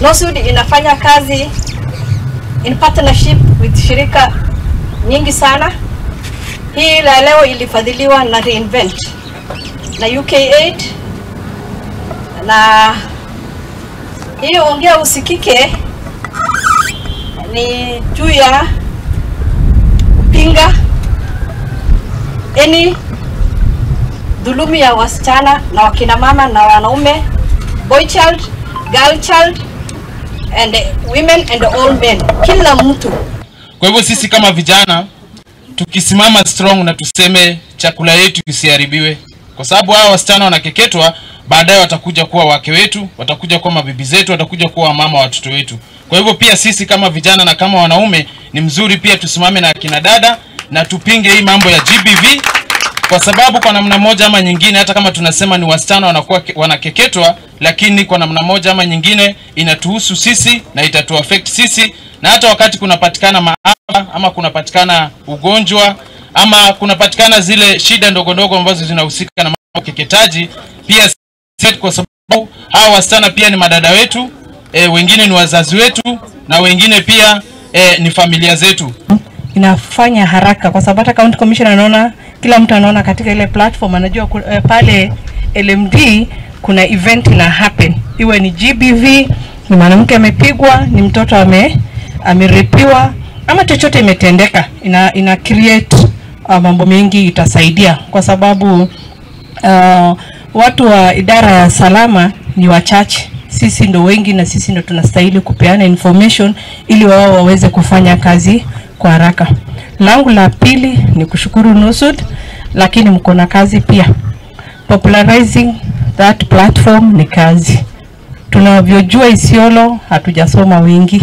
Nosud inafanya kazi in partnership with shirika nyingi sana. Hii la leo ilifadhiliwa na Reinvent na UK8 na hii Ongea Usikike ni juu ya kupinga dhulumi ya wasichana na wakina mama na wanaume, boy child, girl child, and women and all men, kila mtu. Kwa hivyo sisi kama vijana tukisimama strong na tuseme chakula yetu kisiharibiwe, kwa sababu hao wasichana wanakeketwa, baadaye watakuja kuwa wake wetu, watakuja kuwa mabibi zetu, watakuja kuwa mama wa watoto wetu. Kwa hivyo pia sisi kama vijana na kama wanaume ni mzuri pia tusimame na akina dada na tupinge hii mambo ya GBV, kwa sababu kwa namna moja ama nyingine, hata kama tunasema ni wasichana wanakuwa wanakeketwa, lakini kwa namna moja ama nyingine inatuhusu sisi na itatuaffect sisi. Na hata wakati kunapatikana maafa ama kunapatikana ugonjwa ama kunapatikana zile shida ndogo ndogo ambazo zinahusika na mambo ya ukeketaji, pia sisi, kwa sababu hao wasichana pia ni madada wetu, wengine ni wazazi wetu na wengine pia ni familia zetu. Inafanya haraka kwa sababu hata county commissioner anaona, kila mtu anaona katika ile platform, anajua pale LMD kuna event na happen, iwe ni GBV, ni mwanamke amepigwa, ni mtoto amerepiwa ama chochote imetendeka, ina create mambo mengi, itasaidia kwa sababu watu wa idara ya salama ni wachache, sisi ndo wengi na sisi ndo tunastahili kupeana information ili wao waweze kufanya kazi kwa haraka. Langu la pili ni kushukuru Nosud, lakini mko na kazi pia. Popularizing that platform ni kazi. Tunavyojua Isiolo hatujasoma wingi,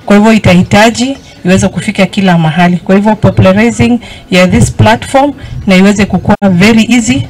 kwa hivyo itahitaji iweze kufika kila mahali. Kwa hivyo popularizing ya this platform na iweze kukua very easy